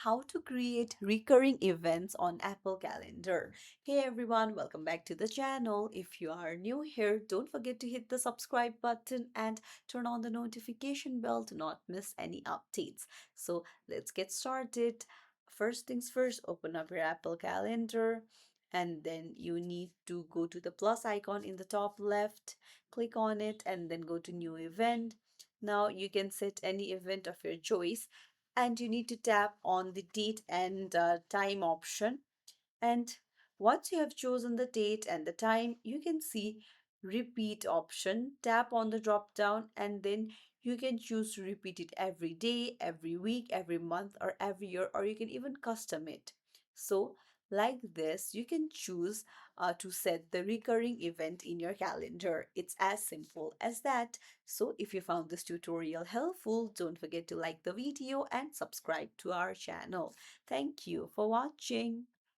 how to create recurring events on Apple Calendar. Hey everyone, welcome back to the channel. If you are new here, don't forget to hit the subscribe button and turn on the notification bell to not miss any updates. So let's get started. First things first, open up your Apple Calendar and then you need to go to the plus icon in the top left, click on it and then go to new event. Now you can set any event of your choice and you need to tap on the date and time option. And once you have chosen the date and the time, you can see repeat option. Tap on the drop down and then you can choose to repeat it every day, every week, every month, or every year, or you can even custom it. So, like this, you can choose to set the recurring event in your calendar. It's as simple as that. So, if you found this tutorial helpful, don't forget to like the video and subscribe to our channel. Thank you for watching.